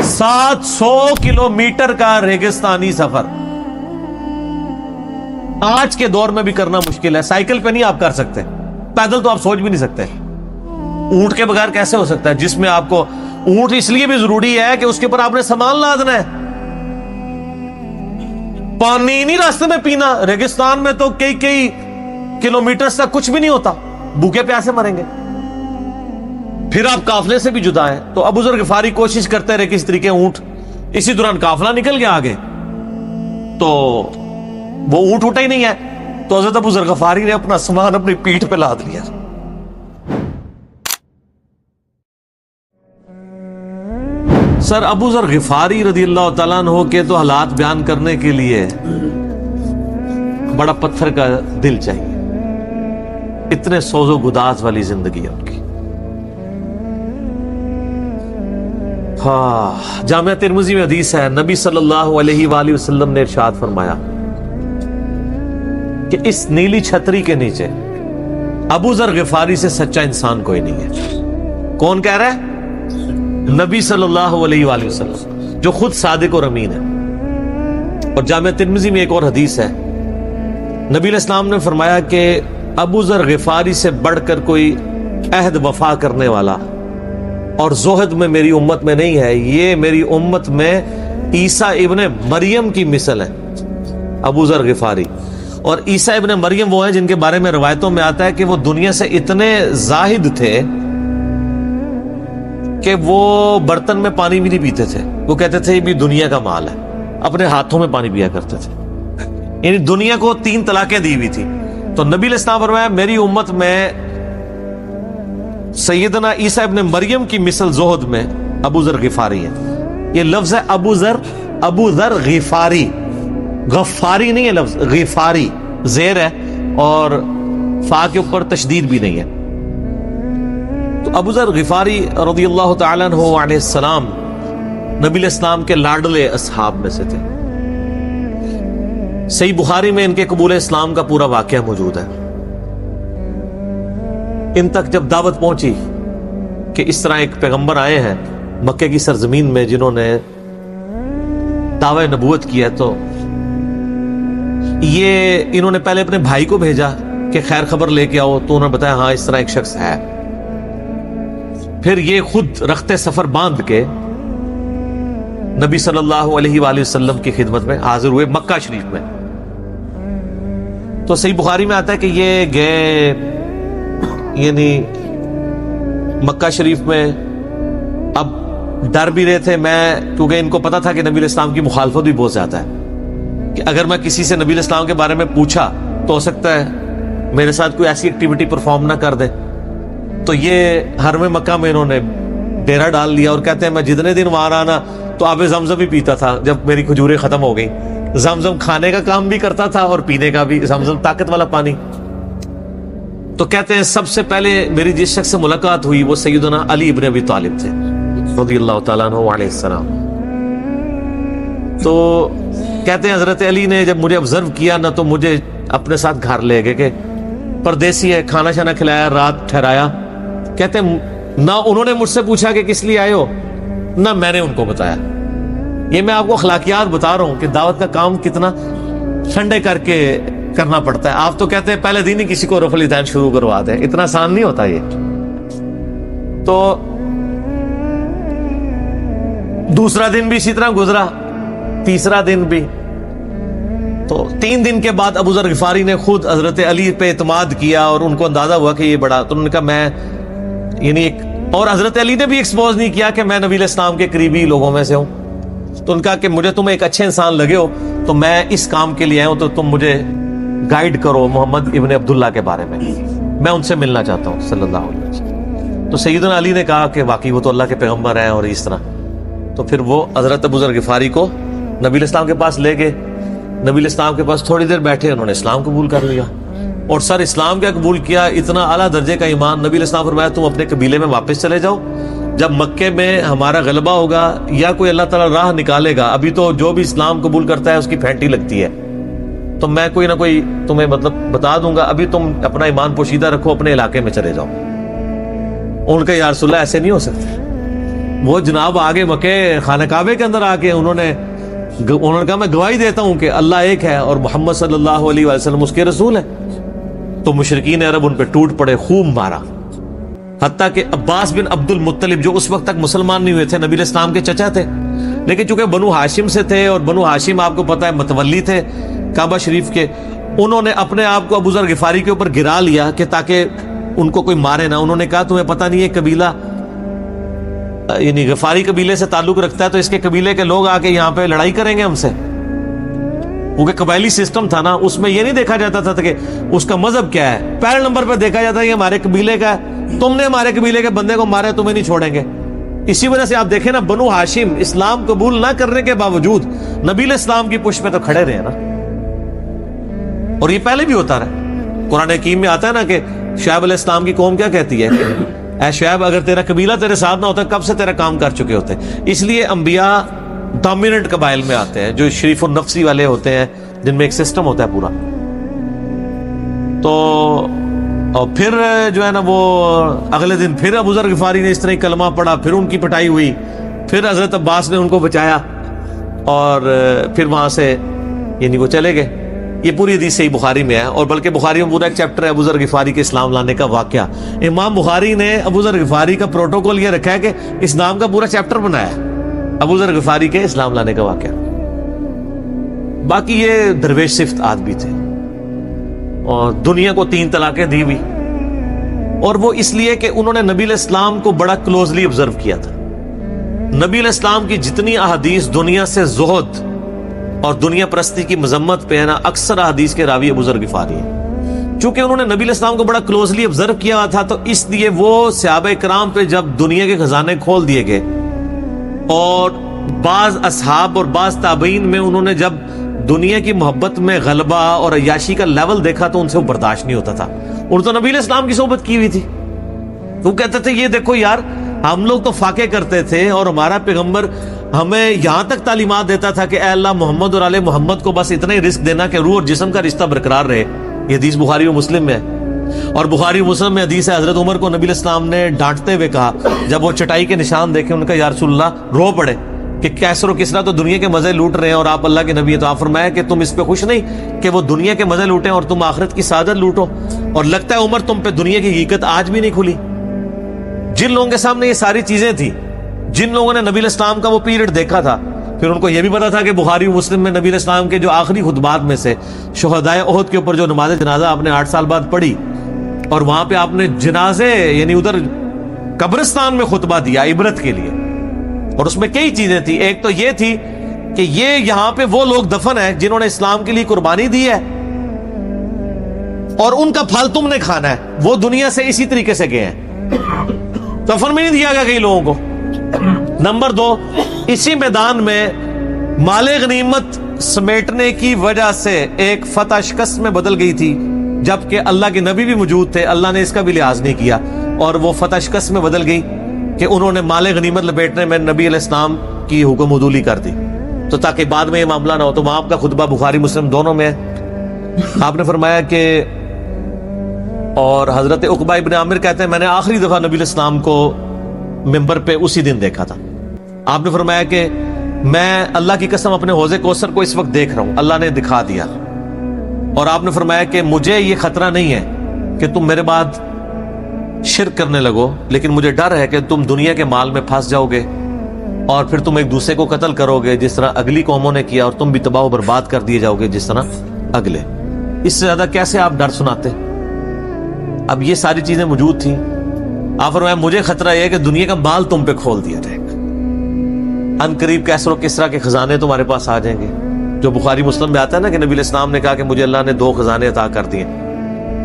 700 kilometre کا ریگستانی سفر آج کے دور میں بھی کرنا مشکل ہے. سائیکل پہ نہیں آپ کر سکتے, پیدل تو آپ سوچ بھی نہیں سکتے. اونٹ کے بغیر کیسے ہو سکتا ہے, جس میں آپ کو اونٹ اس لیے بھی ضروری ہے کہ اس کے اوپر آپ نے سامان لادنا ہے. پانی نہیں راستے میں پینا. ریگستان میں تو کئی کلومیٹر تک کچھ بھی نہیں ہوتا, بھوکے پیاسے مریں گے. پھر آپ قافلے سے بھی جدا ہے. تو ابو ذر غفاری کوشش کرتے رہے کس طریقے اونٹ, اسی دوران قافلہ نکل گیا آگے, تو وہ اونٹ اٹھا ہی نہیں ہے. تو حضرت ابو ذر غفاری نے اپنا سامان اپنی پیٹھ پہ لاد لیا. سر ابو ذر غفاری رضی اللہ تعالیٰ عنہ کے تو حالات بیان کرنے کے لیے بڑا پتھر کا دل چاہیے. اتنے سوز و گداز والی زندگی ہے ان کی. جامعہ ترمذی میں حدیث ہے, نبی صلی اللہ علیہ وآلہ وسلم نے ارشاد فرمایا کہ اس نیلی چھتری کے نیچے ابو ذر غفاری سے سچا انسان کوئی نہیں ہے. کون کہہ رہا ہے؟ نبی صلی اللہ علیہ وآلہ وسلم, جو خود صادق اور امین ہے. اور جامعہ ترمذی میں ایک اور حدیث ہے, نبی علیہ السلام نے فرمایا کہ ابو ذر غفاری سے بڑھ کر کوئی عہد وفا کرنے والا اور زہد میں میری امت میں نہیں ہے. یہ میری امت میں عیسیٰ ابن مریم کی مثل ہے, ابو ذر غفاری. اور عیسیٰ ابن مریم وہ ہیں جن کے بارے میں روایتوں میں آتا ہے کہ وہ دنیا سے اتنے زاہد تھے کہ وہ برتن میں پانی بھی نہیں پیتے تھے. وہ کہتے تھے یہ بھی دنیا کا مال ہے, اپنے ہاتھوں میں پانی پیا کرتے تھے. یعنی دنیا کو 3 طلاقیں دی ہوئی تھی. تو نبی علیہ السلام فرمایا میری امت میں سیدنا عیسیٰ ابن مریم کی مثل زہد میں ابو ذر غفاری ہے. یہ لفظ ہے ابو ذر غفاری, غفاری نہیں ہے لفظ, غفاری زیر ہے اور فا کے اوپر تشدید بھی نہیں ہے. تو ابو ذر غفاری رضی اللہ تعالیٰ عنہ علیہ السلام نبی علیہ السلام کے لاڈلے اصحاب میں سے تھے. صحیح بخاری میں ان کے قبول اسلام کا پورا واقعہ موجود ہے. ان تک جب دعوت پہنچی کہ اس طرح ایک پیغمبر آئے ہیں مکے کی سرزمین میں جنہوں نے دعوی نبوت کیا, تو یہ انہوں نے پہلے اپنے بھائی کو بھیجا کہ خیر خبر لے کے آؤ. تو انہوں نے بتایا ہاں اس طرح ایک شخص ہے. پھر یہ خود رخت سفر باندھ کے نبی صلی اللہ علیہ وآلہ وسلم کی خدمت میں حاضر ہوئے مکہ شریف میں. تو صحیح بخاری میں آتا ہے کہ یہ گئے, یعنی مکہ شریف میں اب ڈر بھی رہے تھے. میں کیونکہ ان کو پتا تھا کہ نبی علیہ السلام کی مخالفت بھی بہت زیادہ ہے, کہ اگر میں کسی سے نبی علیہ السلام کے بارے میں پوچھا تو ہو سکتا ہے میرے ساتھ کوئی ایسی ایکٹیویٹی پرفارم نہ کر دے. تو یہ حرم مکہ میں انہوں نے ڈیرا ڈال لیا اور کہتے ہیں میں جتنے دن وہاں رہا نا تو آب زمزم بھی پیتا تھا. جب میری کھجوریں ختم ہو گئی, زمزم کھانے کا کام بھی کرتا تھا اور پینے کا بھی, زمزم طاقت والا پانی. تو کہتے ہیں سب سے پہلے میری جس شخص سے ملاقات ہوئی وہ سیدنا علی ابن ابی طالب تھے رضی اللہ تعالیٰ عنہ علیہ السلام. تو کہتے ہیں حضرت علی نے جب مجھے آبزرو کیا نہ تو مجھے اپنے ساتھ گھر لے گئے کہ پردیسی ہے, کھانا شانا کھلایا, رات ٹھہرایا. کہتے ہیں نہ انہوں نے مجھ سے پوچھا کہ کس لیے آئے ہو, نہ میں نے ان کو بتایا. یہ میں آپ کو اخلاقیات بتا رہا ہوں کہ دعوت کا کام کتنا ٹھنڈے کر کے کرنا پڑتا ہے. آپ تو کہتے ہیں پہلے دن ہی کسی کو رفع الیدین شروع کروا دیں, اتنا آسان نہیں ہوتا یہ. تو دوسرا دن بھی اسی طرح گزرا, تیسرا دن بھی. تو 3 دن کے بعد ابو ذر غفاری نے خود حضرت علی پہ اعتماد کیا اور ان کو اندازہ ہوا کہ یہ بڑا, تو انہوں نے کہا میں یعنی ایک, اور حضرت علی نے بھی ایکسپوز نہیں کیا کہ میں نبی علیہ السلام کے قریبی لوگوں میں سے ہوں. تو ان کا کہ مجھے تم ایک اچھے انسان لگے ہو تو میں اس کام کے لیے آیا ہوں, تو تم مجھے گائیڈ کرو محمد ابن عبداللہ کے بارے میں ان سے ملنا چاہتا ہوں صلی اللہ علیہ وسلم. تو سیدنا علی نے کہا کہ واقعی وہ تو اللہ کے پیغمبر ہیں اور اس طرح. تو پھر وہ حضرت ابو ذر غفاری کو نبی علیہ السلام کے پاس لے گئے. نبی علیہ السلام کے پاس تھوڑی دیر بیٹھے, انہوں نے اسلام قبول کر لیا. اور سر اسلام کیا قبول کیا, اتنا اعلیٰ درجے کا ایمان. نبی علیہ السلام فرمایا تم اپنے قبیلے میں واپس چلے جاؤ, جب مکے میں ہمارا غلبہ ہوگا یا کوئی اللہ تعالیٰ راہ نکالے گا, ابھی تو جو بھی اسلام قبول کرتا ہے اس کی پھینٹی لگتی ہے, تو میں کوئی نہ کوئی تمہیں مطلب بتا دوں گا, ابھی تم اپنا ایمان پوشیدہ رکھو, اپنے علاقے میں چلے جاؤ. ان کا یا رسول اللہ ایسے نہیں ہو سکتا, وہ جناب آگے مکے خانہ کعبے کے اندر آ کے انہوں نے کہا میں گواہی دیتا ہوں کہ اللہ ایک ہے اور محمد صلی اللہ علیہ وسلم اس کے رسول ہیں. تو مشرکین عرب ان پہ ٹوٹ پڑے, خوب مارا. حتیٰ کہ عباس بن عبد المطلب جو اس وقت تک مسلمان نہیں ہوئے تھے, نبی علیہ السلام کے چچا تھے, لیکن چونکہ بنو ہاشم سے تھے اور بنو ہاشم آپ کو پتا ہے متولی تھے کعبہ شریف کے, انہوں نے اپنے آپ کو ابو ذر غفاری کے اوپر گرا لیا کہ تاکہ ان کو کوئی مارے نہ. انہوں نے کہا تمہیں پتہ نہیں ہے قبیلہ یعنی غفاری قبیلے سے تعلق رکھتا ہے تو اس کے قبیلے کے لوگ آ کے یہاں پہ لڑائی کریں گے ہم سے. کیونکہ قبائلی سسٹم تھا نا, اس میں یہ نہیں دیکھا جاتا تھا کہ اس کا مذہب کیا ہے, پہلے نمبر پہ دیکھا جاتا ہے یہ ہمارے قبیلے کا ہے, تم نے ہمارے قبیلے کے بندے کو مارے تمہیں نہیں چھوڑیں گے. اسی وجہ سے آپ دیکھیں نا بنو ہاشم اسلام قبول نہ کرنے کے باوجود نبی علیہ السلام کی پشت پہ تو کھڑے رہے نا, اور یہ پہلے بھی ہوتا رہا. قرآن حکیم میں آتا ہے نا کہ شعیب علیہ السلام کی قوم کیا کہتی ہے, اے شعیب اگر تیرا قبیلہ تیرے ساتھ نہ ہوتا کب سے تیرا کام کر چکے ہوتے. اس لیے انبیاء ڈومیننٹ قبائل میں آتے ہیں جو شریف النفسی والے ہوتے ہیں, جن میں ایک سسٹم ہوتا ہے پورا. تو اور پھر جو ہے نا وہ اگلے دن پھر ابو ذر غفاری نے اس طرح کلمہ پڑھا, پھر ان کی پٹائی ہوئی, پھر حضرت عباس نے ان کو بچایا اور پھر وہاں سے یعنی وہ چلے گئے. یہ پوری حدیث صحیح بخاری میں ہے, اور بلکہ بخاری میں پورا ایک چیپٹر ہے ابو ذر غفاری کے اسلام لانے کا واقعہ. امام بخاری نے ابو ذر غفاری کا پروٹوکول یہ رکھا ہے کہ اسلام کا پورا چیپٹر بنایا ہے ابو ذر غفاری کے اسلام لانے کا واقعہ. باقی یہ درویش صفت آدمی تھے اور دنیا کو 3 طلاقیں دی ہوئی, اور وہ اس لیے کہ انہوں نے نبی علیہ السلام کو بڑا کلوزلی آبزرو کیا تھا. نبی علیہ السلام کی جتنی احادیث دنیا سے زہد اور دنیا پرستی کی مذمت پہ ہے نا, اکثر احادیث کے راوی ابو ذر غفاری ہیں. چونکہ انہوں نے نبی علیہ السلام کو بڑا کلوزلی آبزرو کیا ہوا تھا, تو اس لیے وہ صحابہ کرام پہ جب دنیا کے خزانے کھول دیے گئے, اور بعض اصحاب اور بعض تابعین میں انہوں نے جب دنیا کی محبت میں غلبہ اور عیاشی کا لیول دیکھا تو ان سے وہ برداشت نہیں ہوتا تھا. اور تو نبی علیہ السلام کی صحبت کی ہوئی تھی, وہ کہتے تھے یہ دیکھو یار ہم لوگ تو فاقے کرتے تھے اور ہمارا پیغمبر ہمیں یہاں تک تعلیمات دیتا تھا کہ اے اللہ محمد اور آل محمد کو بس اتنا ہی رزق دینا کہ روح اور جسم کا رشتہ برقرار رہے. یہ حدیث بخاری و مسلم میں ہے, اور بخاری و مسلم میں حدیث ہے حضرت عمر کو نبی علیہ السلام نے ڈانٹتے ہوئے کہا جب وہ چٹائی کے نشان دیکھے, ان کا یا رسول اللہ رو پڑے کہ کیسر و کسرا تو دنیا کے مزے لوٹ رہے ہیں اور آپ اللہ کے نبی ہیں, تو آپ فرمایا کہ تم اس پہ خوش نہیں کہ وہ دنیا کے مزے لوٹیں اور تم آخرت کی سعادت لوٹو. اور لگتا ہے عمر تم پہ دنیا کی حقیقت آج بھی نہیں کھلی. جن لوگوں کے سامنے یہ ساری چیزیں تھی, جن لوگوں نے نبی علیہ السلام کا وہ پیریڈ دیکھا تھا, پھر ان کو یہ بھی پتا تھا کہ بخاری و مسلم میں نبی علیہ السلام کے جو آخری خطبات میں سے شہدائے احد کے اوپر جو نماز جنازہ آپ نے 8 سال بعد پڑھی, اور وہاں پہ آپ نے جنازے یعنی ادھر قبرستان میں خطبہ دیا عبرت کے لیے, اور اس میں کئی چیزیں تھی. ایک تو یہ تھی کہ یہ یہاں پہ وہ لوگ دفن ہیں جنہوں نے اسلام کے لیے قربانی دی ہے, اور ان کا پھل تم نے کھانا ہے. وہ دنیا سے اسی طریقے سے گئے ہیں, دفن میں نہیں دیا گیا کئی لوگوں کو. نمبر 2, اسی میدان میں مال غنیمت سمیٹنے کی وجہ سے ایک فتح شکست میں بدل گئی تھی, جبکہ اللہ کے نبی بھی موجود تھے, اللہ نے اس کا بھی لحاظ نہیں کیا, اور وہ فتح شکست میں بدل گئی کہ انہوں نے مال غنیمت لپیٹنے میں نبی علیہ السلام کی حکم عدولی کر دی, تو تاکہ بعد میں یہ معاملہ نہ ہو. تو وہاں آپ کا خطبہ بخاری مسلم دونوں میں ہے. آپ نے فرمایا کہ اور حضرت عقبہ ابن عامر کہتے ہیں میں نے آخری دفعہ نبی علیہ السلام کو ممبر پہ اسی دن دیکھا تھا. آپ نے فرمایا کہ میں اللہ کی قسم اپنے حوض کوثر کو اس وقت دیکھ رہا ہوں, اللہ نے دکھا دیا. اور آپ نے فرمایا کہ مجھے یہ خطرہ نہیں ہے کہ تم میرے بعد شرک کرنے لگو, لیکن مجھے ڈر ہے کہ تم دنیا کے مال میں پھنس جاؤ گے اور پھر تم ایک دوسرے کو قتل کرو گے جس طرح اگلی قوموں نے کیا, اور تم بھی تباہ و برباد کر دیے جاؤ گے جس طرح اگلے. اس سے زیادہ کیسے آپ ڈر سناتے؟ اب یہ ساری چیزیں موجود تھیں. آپ فرمایا مجھے خطرہ یہ ہے کہ دنیا کا مال تم پہ کھول دیا جائے گا, ان قریب کیسر و کسرا کے خزانے تمہارے پاس آ جائیں گے. جو بخاری مسلم میں آتا ہے نا کہ نبی علیہ السلام نے کہا کہ مجھے اللہ نے 2 خزانے عطا کر دیے,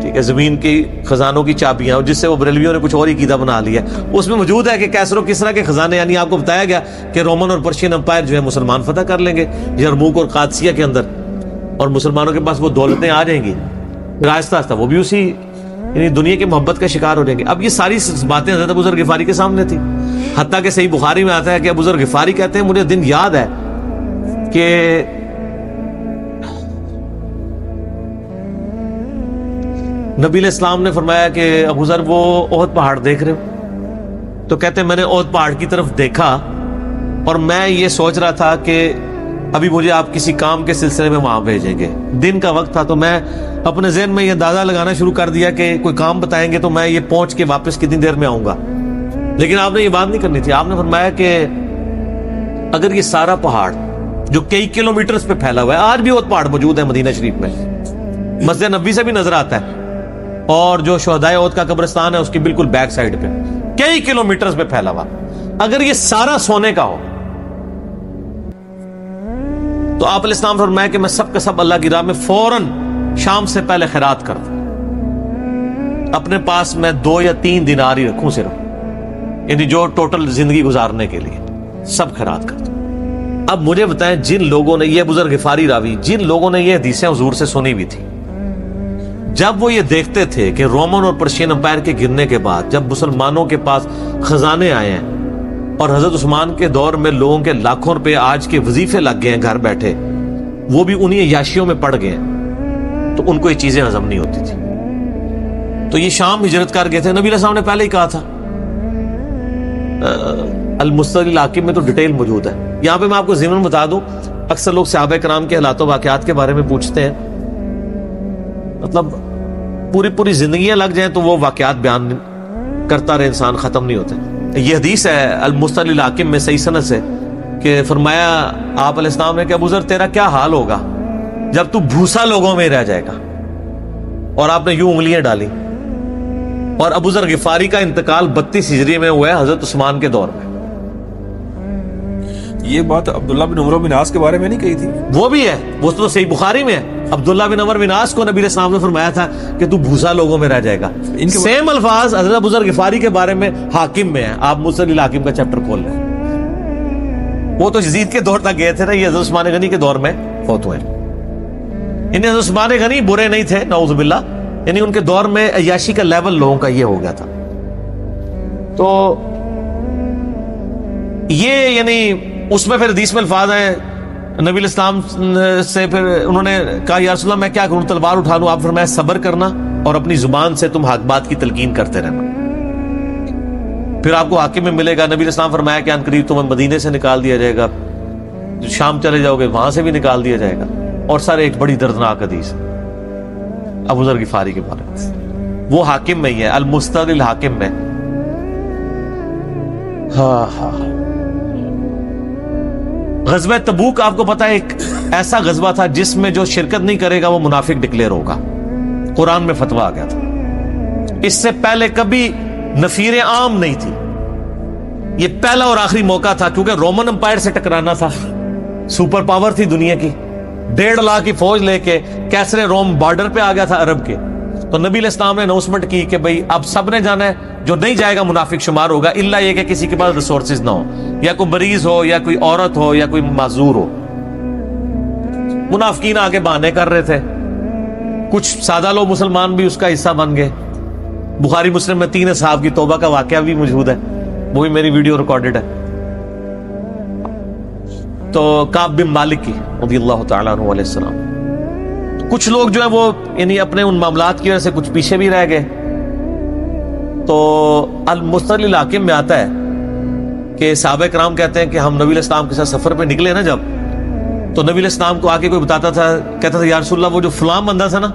ٹھیک ہے, زمین کی خزانوں کی چابیاں, اور جس سے وہ بریلویوں نے کچھ اور ہی قیدا بنا لیا. اس میں موجود ہے کہ کیسر و کسرا کے خزانے, یعنی آپ کو بتایا گیا کہ رومن اور پرشین امپائر جو ہے مسلمان فتح کر لیں گے یرموک اور قادسیہ کے اندر, اور مسلمانوں کے پاس وہ دولتیں آ جائیں گی. آہستہ آہستہ وہ بھی اسی یعنی دنیا کی محبت کا شکار ہو جائیں گے. اب یہ ساری باتیں حضرت ابو ذر غفاری کے سامنے تھی. حتیٰ کہ صحیح بخاری میں آتا ہے کہ ابو ذر غفاری کہتے ہیں مجھے دن یاد ہے کہ نبی علیہ السلام نے فرمایا کہ ابو ذر وہ احد پہاڑ دیکھ رہے ہو؟ تو کہتے ہیں میں نے اود پہاڑ کی طرف دیکھا اور میں یہ سوچ رہا تھا کہ ابھی مجھے آپ کسی کام کے سلسلے میں وہاں بھیجیں گے. دن کا وقت تھا تو میں اپنے ذہن میں یہ اندازہ لگانا شروع کر دیا کہ کوئی کام بتائیں گے تو میں یہ پہنچ کے واپس کتنی دیر میں آؤں گا. لیکن آپ نے یہ بات نہیں کرنی تھی. آپ نے فرمایا کہ اگر یہ سارا پہاڑ جو کئی کلومیٹرز پہ پھیلا ہوا ہے, آج بھی وہ پہاڑ موجود ہے مدینہ شریف میں, مسجد نبوی سے بھی نظر آتا ہے, اور جو شہدائے احد کا قبرستان ہے اس کی بالکل بیک سائڈ پہ کئی کلومیٹرز پہ پھیلا ہوا, اگر یہ سارا سونے کا ہو تو آپ علیہ السلام فرمایا کہ میں سب کا سب اللہ کی راہ میں فوراً شام سے پہلے خیرات کر دوں. اپنے پاس میں 2 یا 3 دینار ہی رکھوں صرف, یعنی جو ٹوٹل زندگی گزارنے کے لیے سب خیرات کر دوں. اب مجھے بتائیں, جن لوگوں نے, یہ بزرگ غفاری راوی, جن لوگوں نے یہ حدیثیں حضور سے سنی بھی تھی, جب وہ یہ دیکھتے تھے کہ رومن اور پرشین امپائر کے گرنے کے بعد جب مسلمانوں کے پاس خزانے آئے ہیں اور حضرت عثمان کے دور میں لوگوں کے لاکھوں روپے آج کے وظیفے لگ گئے ہیں گھر بیٹھے, وہ بھی انہی عیاشیوں میں پڑ گئے ہیں, تو ان کو یہ چیزیں ہضم نہیں ہوتی تھی. تو یہ شام ہجرت کر گئے تھے. نبی علیہ السلام نے پہلے ہی کہا تھا, المستدل الحاکم میں تو ڈیٹیل موجود ہے. یہاں پہ میں آپ کو ضمن بتا دوں, اکثر لوگ صحابہ کرام کے حالات و واقعات کے بارے میں پوچھتے ہیں, مطلب پوری زندگیاں لگ جائیں تو وہ واقعات بیان کرتا رہے انسان, ختم نہیں ہوتے. یہ حدیث ہے المستدل الحاکم میں صحیح سند سے کہ فرمایا آپ علیہ السلام نے کہ ابو ذر تیرا کیا حال ہوگا جب تو بھوسا لوگوں میں رہ جائے گا, اور آپ نے یوں انگلیاں ڈالی. اور ابو ذر غفاری کا انتقال 32 ہجری میں ہوا ہے حضرت عثمان کے دور میں. یہ بات عبداللہ بن عمر بن عاص کے بارے میں نہیں کہی تھی؟ وہ بھی ہے, وہ تو صحیح بخاری میں ہے. عبداللہ بن عمر بن عاص کو نبی علیہ السلام نے فرمایا تھا کہ تو بھوسا لوگوں میں رہ جائے گا. سیم الفاظ حضرت ابو ذر غفاری کے بارے میں حاکم میں ہے. آپ مستدل الحاکم کا چیپٹر کھول لیں. وہ تو یزید کے دور تک گئے تھے نا, یہ حضرت عثمان غنی کے دور میں فوت ہوئے. یعنی حضرت عثمان غنی برے نہیں تھے نعوذ باللہ, یعنی ان کے دور میں عیاشی کا لیول لوگوں کا یہ ہو گیا تھا. تو یہ یعنی اس میں پھر حدیث میں الفاظ ہیں, نبی علیہ السلام سے پھر انہوں نے کہا یا رسول اللہ میں کیا کروں, تلوار اٹھا لوں؟ آپ فرمایا صبر کرنا اور اپنی زبان سے تم حق بات کی تلقین کرتے رہنا, پھر آپ کو حاکم میں ملے گا. نبی علیہ السلام فرمایا کہ ان قریب تمہیں مدینے سے نکال دیا جائے گا, شام چلے جاؤ گے وہاں سے بھی نکال دیا جائے گا. اور سارے ایک بڑی دردناک حدیث ابو ذر غفاری کے بارے میں, وہ حاکم میں ہی ہے, المستدل الحاکم میں. غزوہ تبوک آپ کو پتا ہے ایک ایسا غزوہ تھا جس میں جو شرکت نہیں کرے گا وہ منافق ڈکلیئر ہوگا. قرآن میں فتویٰ آ گیا تھا. اس سے پہلے کبھی نفیر عام نہیں تھی, یہ پہلا اور آخری موقع تھا, کیونکہ رومن امپائر سے ٹکرانا تھا, سپر پاور تھی دنیا کی, 1.5 لاکھ کی فوج لے کے کیسرے روم بارڈر پہ آ گیا تھا عرب کے. تو نبی علیہ السلام نے اناؤنسمنٹ کی کہ بھئی اب سب نے جانا ہے, جو نہیں جائے گا منافق شمار ہوگا, الا یہ کہ کسی کے پاس ریسورسز نہ ہو, یا کوئی مریض ہو, یا کوئی عورت ہو, یا کوئی معذور ہو. منافقین آگے بہانے کر رہے تھے, کچھ سادہ لوگ مسلمان بھی اس کا حصہ بن گئے. بخاری مسلم میں 3 اصحاب کی توبہ کا واقعہ بھی موجود ہے, وہ بھی میری ویڈیو ریکارڈڈ ہے. تو کعب بن مالک کی رضی اللہ تعالیٰ عنہ علیہ السلام, کچھ لوگ جو ہیں وہ یعنی اپنے ان معاملات کی وجہ سے کچھ پیچھے بھی رہ گئے. تو المستدل الحاکم میں آتا ہے کہ صحابہ کرام کہتے ہیں کہ ہم نبی علیہ السلام کے ساتھ سفر پہ نکلے نا جب, تو نبی علیہ السلام کو آگے کوئی بتاتا تھا, کہتا تھا یا رسول اللہ وہ جو فلاں بندہ تھا نا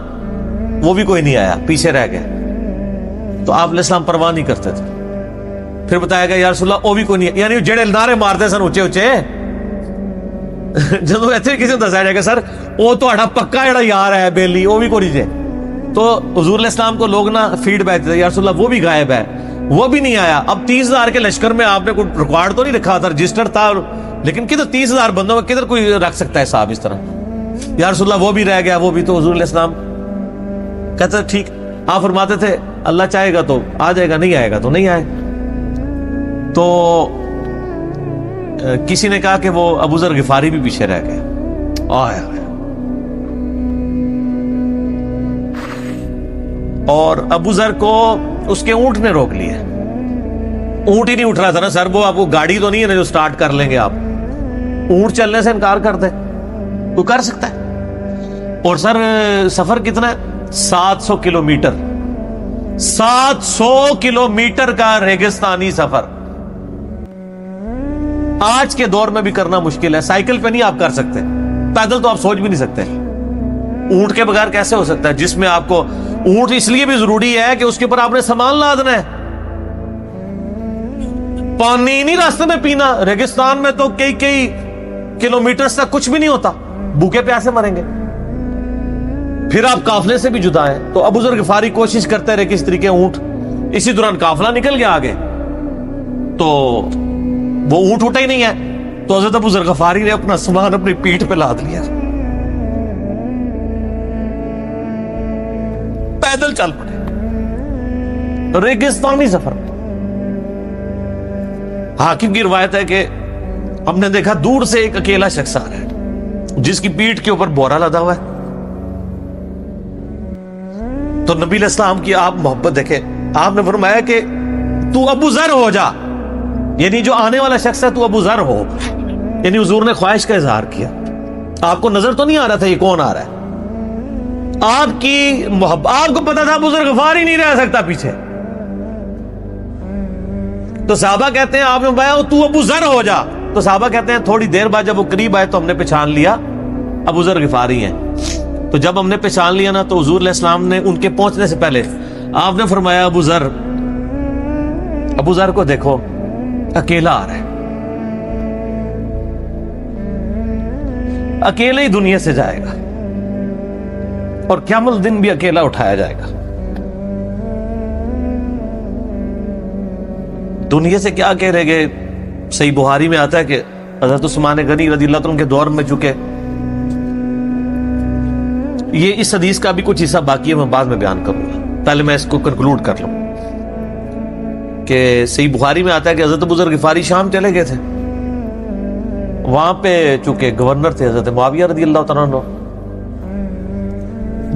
وہ بھی کوئی نہیں آیا, پیچھے رہ گئے. تو آپ علیہ السلام پرواہ نہیں کرتے تھے. پھر بتایا گیا یا رسول اللہ وہ بھی کوئی نہیں, یعنی جڑے نعرے مارتے سن اونچے اونچے, جدو ایتھے کسی کو دسایا جائے گا سر وہ تہاڈا پکا جڑا یار ہے بیلی وہ بھی کوئی نہیں جے, تو حضور علیہ السلام کو لوگ نا فیڈ بیک دیتے یا رسول اللہ وہ بھی غائب ہے, وہ بھی نہیں آیا. اب 30,000 کے لشکر میں آپ نے کوئی ریکارڈ تو نہیں رکھا تھا, رجسٹر تھا, لیکن کدھر 30,000 بندوں میں کدھر کوئی رکھ سکتا ہے صاحب اس طرح, یا رسول اللہ وہ بھی رہ گیا, وہ بھی. تو حضور علیہ السلام کہتے ٹھیک, آپ فرماتے تھے اللہ چاہے گا تو آ جائے گا, نہیں آئے گا تو نہیں آئے. تو کسی نے کہا کہ وہ ابو ذر غفاری بھی پیچھے رہ گئے. اور ابو ذر کو اس کے اونٹ نے روک لیا. اونٹ ہی نہیں اٹھ رہا تھا نا سر, وہ آپ کو گاڑی تو نہیں ہے نا جو سٹارٹ کر لیں گے آپ, اونٹ چلنے سے انکار کر دے, کوئی کر سکتا ہے. اور سر سفر کتنا ہے, 700 کلومیٹر, 700 کلومیٹر کا ریگستانی سفر. آج کے دور میں بھی کرنا مشکل ہے. سائیکل پہ نہیں آپ کر سکتے, پیدل تو آپ سوچ بھی نہیں سکتے. اونٹ کے بغیر کیسے ہو سکتا ہے, جس میں آپ کو اونٹ اس لیے بھی ضروری ہے کہ اس کے اوپر آپ نے سامان لادنا ہے. پانی نہیں راستے میں پینا. ریگستان میں تو کئی کلومیٹر تک کچھ بھی نہیں ہوتا, بھوکے پیاسے مریں گے. پھر آپ قافلے سے بھی جدا ہیں. تو ابو ذر غفاری کوشش کرتے رہے کس طریقے اونٹ, اسی دوران قافلہ نکل گیا آگے, تو وہ اونٹ اٹھا ہی نہیں ہے. تو حضرت ابو ذر غفاری نے اپنا سامان اپنی پیٹھ پہ لاد لیا, پیدل چل پڑے ریگستانی سفر میں. حاکم کی روایت ہے کہ ہم نے دیکھا دور سے ایک اکیلا شخص آ رہا ہے جس کی پیٹھ کے اوپر بورا لدا ہوا ہے. تو نبی علیہ السلام کی آپ محبت دیکھیں, آپ نے فرمایا کہ تو ابو ذر ہو جا, یعنی جو آنے والا شخص ہے تو ابو ذر ہو. یعنی حضور نے خواہش کا اظہار کیا. آپ کو نظر تو نہیں آ رہا تھا یہ کون آ رہا ہے, آپ کی محبت, آپ کو پتا تھا ابو ذر غفاری نہیں رہ سکتا پیچھے. تو صحابہ کہتے ہیں آپ نے فرمایا تو ابو ذر ہو جا. تو صحابہ کہتے ہیں تھوڑی دیر بعد جب وہ قریب آئے تو ہم نے پہچان لیا ابو ذر غفاری ہیں. تو جب ہم نے پہچان لیا نا, تو حضور علیہ السلام نے ان کے پہنچنے سے پہلے آپ نے فرمایا ابو ذر کو دیکھو اکیلا آ رہا ہے, اکیلے ہی دنیا سے جائے گا اور قیامت الدن بھی اکیلا اٹھایا جائے گا. دنیا سے کیا کہہ رہے گے. صحیح بخاری میں آتا ہے کہ حضرت عثمان غنی رضی اللہ عنہ کے دور میں چکے, یہ اس حدیث کا بھی کچھ حصہ باقی ہے, میں بعد میں بیان کروں گا, پہلے میں اس کو کنکلوڈ کر لوں. کہ صحیح بخاری میں آتا ہے کہ حضرت ابو ذر غفاری شام چلے گئے تھے, وہاں پہ چونکہ گورنر تھے حضرت معاویہ رضی اللہ تعالیٰ عنہ.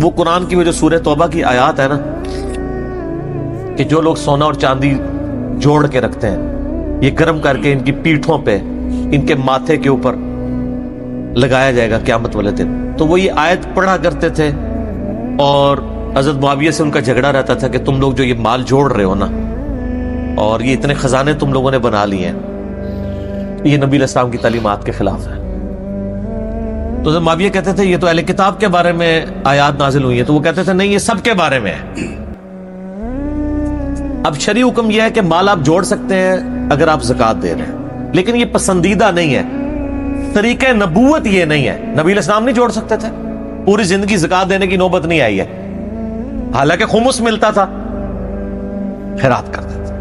وہ قرآن کی وہ جو سورہ توبہ کی آیات ہے نا, کہ جو لوگ سونا اور چاندی جوڑ کے رکھتے ہیں یہ گرم کر کے ان کی پیٹھوں پہ, ان کے ماتھے کے اوپر لگایا جائے گا قیامت والے دن. تو وہ یہ آیت پڑھا کرتے تھے, اور حضرت معاویہ سے ان کا جھگڑا رہتا تھا کہ تم لوگ جو یہ مال جوڑ رہے ہو نا, اور یہ اتنے خزانے تم لوگوں نے بنا لیے ہیں, یہ نبی علیہ السلام کی تعلیمات کے خلاف ہے. تو حضرت معاویہ کہتے تھے یہ تو اہل کتاب کے بارے میں آیات نازل ہوئی ہیں. تو وہ کہتے تھے نہیں, یہ سب کے بارے میں ہے. اب شرعی حکم یہ ہے کہ مال آپ جوڑ سکتے ہیں اگر آپ زکوٰۃ دے رہے ہیں, لیکن یہ پسندیدہ نہیں ہے. طریقہ نبوت یہ نہیں ہے. نبی علیہ السلام نہیں جوڑ سکتے تھے, پوری زندگی زکوٰۃ دینے کی نوبت نہیں آئی ہے, حالانکہ خمس ملتا تھا, خیرات کرتے تھے.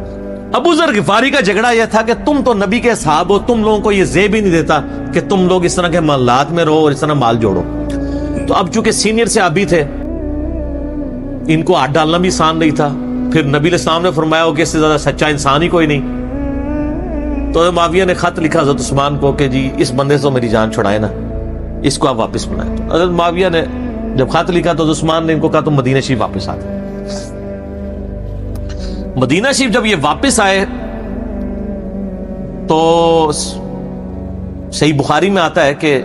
ابو ذر غفاری کا جھگڑا یہ تھا کہ تم تو نبی کے صحابہ ہو, تم لوگوں کو یہ زیب ہی نہیں دیتا کہ تم لوگ اس طرح کے مالات میں رہو اور اس طرح مال جوڑو. تو اب چونکہ سینئر صحابی تھے, ان کو ہاتھ ڈالنا بھی آسان نہیں تھا. پھر نبی علیہ السلام نے فرمایا ہو کہ اس سے زیادہ سچا انسان ہی کوئی نہیں. تو معاویہ نے خط لکھا حضرت عثمان کو کہ جی اس بندے سے میری جان چھڑائے نا, اس کو آپ واپس بلائیں. تو حضرت معاویہ نے جب خط لکھا تو حضرت عثمان نے ان کو کہا تم مدینہ شریف واپس آتے. مدینہ شریف جب یہ واپس آئے تو صحیح بخاری میں آتا ہے کہ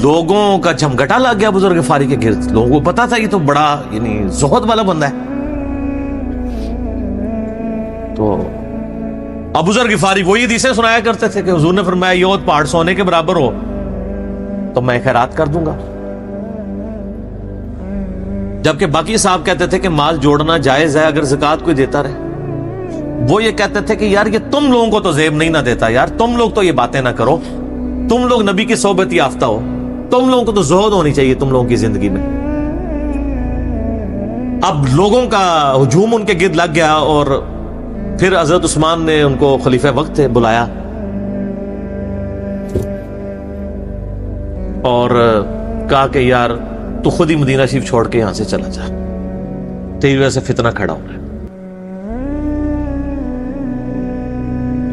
لوگوں کا جھمگٹا لگ گیا ابو ذر غفاری کے گرد. لوگوں کو پتا تھا یہ تو بڑا یعنی زہد والا بندہ ہے. تو ابو ذر غفاری وہی حدیثیں سنایا کرتے تھے کہ حضور نے فرمایا یہ احد پہاڑ سونے کے برابر ہو تو میں خیرات کر دوں گا. جبکہ باقی صاحب کہتے تھے کہ مال جوڑنا جائز ہے اگر زکوٰۃ کوئی دیتا رہے. وہ یہ کہتے تھے کہ یار یہ تم لوگوں کو تو زیب نہیں نہ دیتا, یار تم لوگ تو یہ باتیں نہ کرو, تم لوگ نبی کی صحبت یافتہ ہو, تم لوگوں کو تو زہد ہونی چاہیے تم لوگوں کی زندگی میں. اب لوگوں کا ہجوم ان کے گرد لگ گیا, اور پھر حضرت عثمان نے ان کو خلیفہ وقت تھے بلایا اور کہا کہ یار تو خود ہی مدینہ شریف چھوڑ کے یہاں سے چلا جا, تیری وجہ سے فتنہ کھڑا ہو رہا ہے.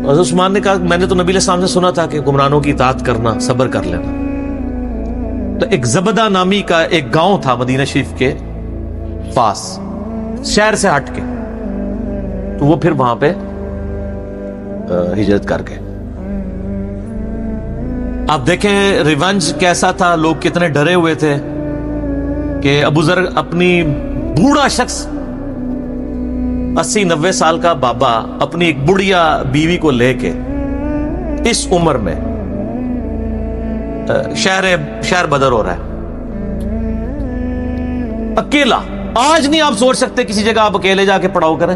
حضرت عثمان نے کہا میں نے تو نبی علیہ السلام سے سنا تھا کہ حکمرانوں کی اطاعت کرنا, صبر کر لینا. تو ایک زبدہ نامی کا ایک گاؤں تھا مدینہ شریف کے پاس, شہر سے ہٹ کے, تو وہ پھر وہاں پہ ہجرت کر گئے. آپ دیکھیں ریونج کیسا تھا, لوگ کتنے ڈرے ہوئے تھے کہ ابو ذر اپنی بوڑھا شخص 80-90 سال کا بابا اپنی ایک بڑھیا بیوی کو لے کے اس عمر میں شہر بدر ہو رہا ہے اکیلا. آج نہیں آپ سوچ سکتے کسی جگہ آپ اکیلے جا کے پڑاؤ کریں,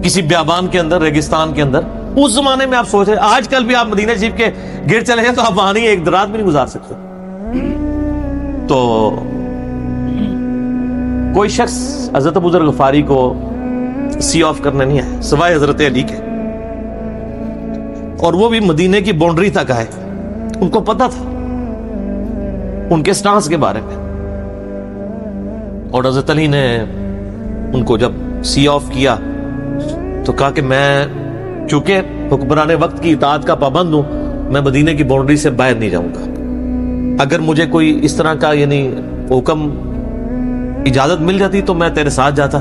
کسی بیابان کے اندر, ریگستان کے اندر. اس زمانے میں آپ سوچ رہے, آج کل بھی آپ مدینہ شریف کے گرد چلے جائیں تو آپ وہاں نہیں ایک رات بھی نہیں گزار سکتے. تو کوئی شخص حضرت ابو ذر غفاری کو سی آف کرنے نہیں آیا سوائے حضرت علی کے, اور وہ بھی مدینے کی باؤنڈری تک آئے. ان کو پتا تھا ان کے سٹانس کے بارے میں, اور حضرت علی نے ان کو جب سی آف کیا تو کہا کہ میں چونکہ حکمران وقت کی اطاعت کا پابند ہوں, میں مدینے کی باؤنڈری سے باہر نہیں جاؤں گا. اگر مجھے کوئی اس طرح کا یعنی حکم اجازت مل جاتی تو میں تیرے ساتھ جاتا.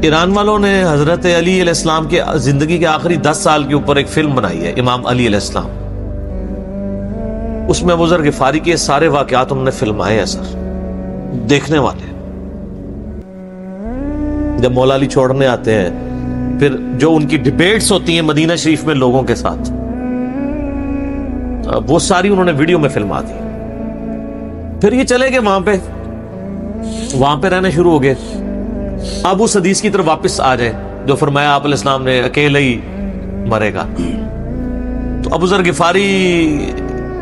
ایران والوں نے حضرت علی علیہ السلام کے زندگی کے آخری 10 سال کے اوپر ایک فلم بنائی ہے, امام علی علیہ السلام. اس میں ابو ذر غفاری کے سارے واقعات انہوں نے فلمائے ہیں سر. دیکھنے والے جب مولا علی چھوڑنے آتے ہیں, پھر جو ان کی ڈیبیٹس ہوتی ہیں مدینہ شریف میں لوگوں کے ساتھ, وہ ساری انہوں نے ویڈیو میں فلما دی. پھر یہ چلے گئے وہاں پہ رہنے شروع ہو گئے. اب اس حدیث کی طرف واپس آ جائے جو فرمایا آپ علیہ السلام نے اکیلے ہی مرے گا. تو ابو ذر غفاری,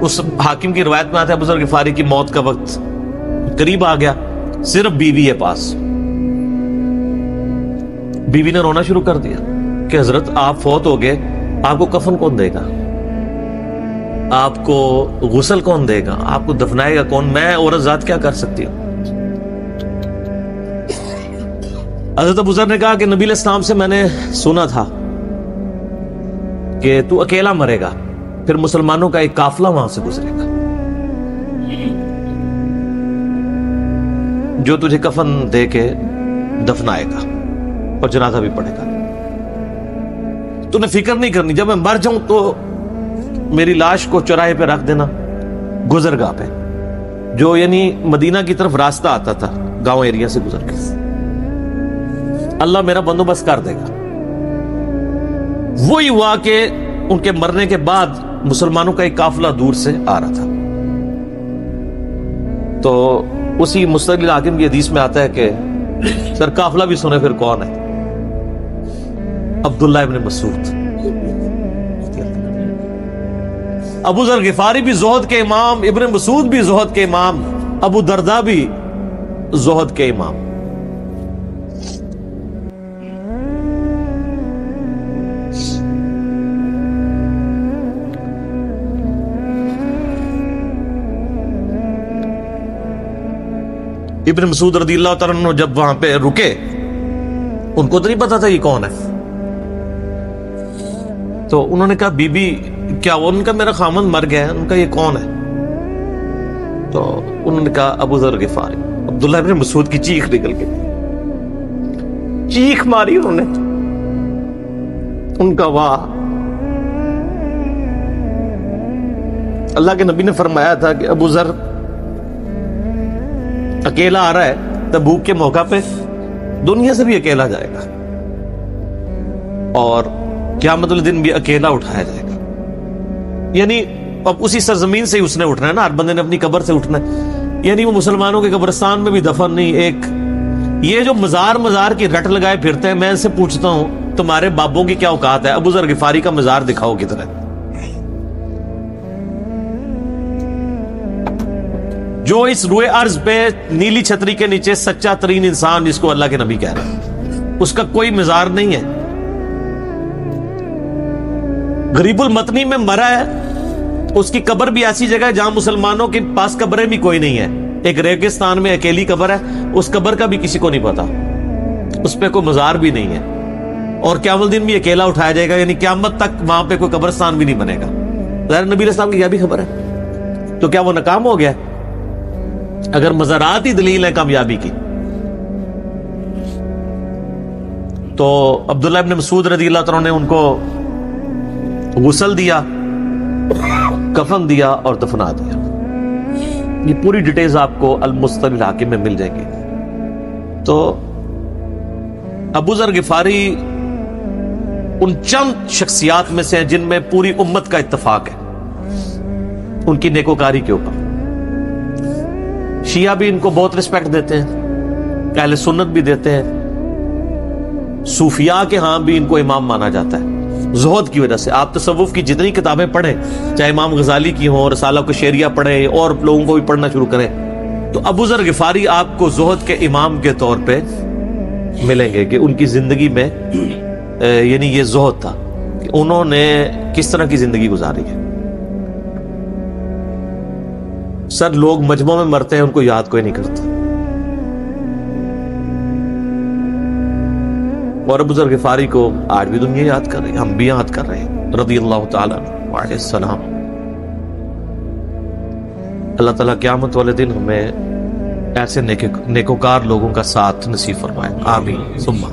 اس حاکم کی روایت میں آتا ہے ابو ذر غفاری کی موت کا وقت قریب آ گیا, صرف بیوی ہے پاس. بیوی نے رونا شروع کر دیا کہ حضرت آپ فوت ہو گئے, آپ کو کفن کون دے گا, آپ کو غسل کون دے گا, آپ کو دفنائے گا کون, میں عورت ذات کیا کر سکتی ہوں. حضرت ابو ذر نے کہا کہ نبی علیہ السلام سے میں نے سنا تھا کہ تو اکیلا مرے گا, پھر مسلمانوں کا ایک قافلہ وہاں سے گزرے گا جو تجھے کفن دے کے دفنائے گا اور جنازہ بھی پڑھے گا. تو نے فکر نہیں کرنی, جب میں مر جاؤں تو میری لاش کو چوراہے پہ رکھ دینا, گزرگاہ پہ, جو یعنی مدینہ کی طرف راستہ آتا تھا گاؤں ایریا سے گزر کے. اللہ میرا بندوبست کر دے گا. وہی ہوا کہ ان کے مرنے کے بعد مسلمانوں کا ایک قافلہ دور سے آ رہا تھا. تو اسی مستقل حاکم کی حدیث میں آتا ہے کہ سر قافلہ بھی سنے پھر کون ہے, عبداللہ ابن مسعود. ابو ذر غفاری بھی زہد کے امام, ابن مسعود بھی زہد کے امام, ابو درداء بھی زہد کے امام. ابن مسعود رضی اللہ تعالیٰ عنہ جب وہاں پہ رکے, ان کو تو نہیں پتا تھا یہ کون ہے. تو انہوں نے کہا بی بی کیا وہ, ان کا میرا خامند مر گیا ہے, ان کا یہ کون ہے. تو انہوں نے کہا ابو ذر غفاری. عبداللہ ابن مسعود کی چیخ نکل گئی, چیخ ماری انہوں نے. ان کا واہ, اللہ کے نبی نے فرمایا تھا کہ ابو ذر اکیلا آ رہا ہے تبوک کے موقع پہ, دنیا سے بھی اکیلا جائے گا, اور قیامت الدین بھی اکیلا اٹھایا جائے گا. یعنی اب اسی سرزمین سے ہی اس نے اٹھنا ہے نا, ہر بندے نے اپنی قبر سے اٹھنا ہے. یعنی وہ مسلمانوں کے قبرستان میں بھی دفن نہیں. ایک یہ جو مزار کی رٹ لگائے پھرتے ہیں, میں ان سے پوچھتا ہوں تمہارے بابوں کی کیا اوقات ہے, ابو ذر غفاری کا مزار دکھاؤ کدھر ہے. جو اس روئے ارض پہ نیلی چھتری کے نیچے سچا ترین انسان جس کو اللہ کے نبی کہہ رہے ہیں, اس کا کوئی مزار نہیں ہے. غریب المتنی میں مرا ہے, اس کی قبر بھی ایسی جگہ ہے جہاں مسلمانوں کے پاس قبریں بھی کوئی نہیں ہے. ایک ریگستان میں اکیلی قبر ہے, اس قبر کا بھی کسی کو نہیں پتا, اس پہ کوئی مزار بھی نہیں ہے, اور قیامت الدین بھی اکیلا اٹھایا جائے گا. یعنی قیامت تک وہاں پہ کوئی قبرستان بھی نہیں بنے گا. ظاہر نبی علیہ السلام کی کیا بھی خبر ہے, تو کیا وہ ناکام ہو گیا اگر مزارات ہی دلیل ہے کامیابی کی؟ تو عبداللہ ابن مسعود رضی اللہ تعالیٰ نے ان کو غسل دیا, کفن دیا اور دفنا دیا. یہ پوری ڈیٹیلز آپ کو المستقل حاکم میں مل جائیں گی. تو ابو ذر غفاری ان چند شخصیات میں سے ہیں جن میں پوری امت کا اتفاق ہے ان کی نیکوکاری کے اوپر. شیعہ بھی ان کو بہت رسپیکٹ دیتے ہیں, اہل سنت بھی دیتے ہیں, صوفیاء کے ہاں بھی ان کو امام مانا جاتا ہے زہد کی وجہ سے. آپ تصوف کی جتنی کتابیں پڑھیں, چاہے امام غزالی کی ہوں, رسالہ القشیریہ پڑھیں, اور لوگوں کو بھی پڑھنا شروع کریں, تو ابو ذر غفاری آپ کو زہد کے امام کے طور پہ ملیں گے کہ ان کی زندگی میں یعنی یہ زہد تھا کہ انہوں نے کس طرح کی زندگی گزاری ہے. سر لوگ مجمع میں مرتے ہیں, ان کو یاد کوئی نہیں کرتا, اور ابو ذر غفاری کو آج بھی دنیا یاد کر رہی ہے, ہم بھی یاد کر رہے ہیں رضی اللہ تعالیٰ عنہ علیہ السلام. اللہ تعالیٰ قیامت والے دن ہمیں ایسے نیکوکار لوگوں کا ساتھ نصیب فرمائے, آمین ثم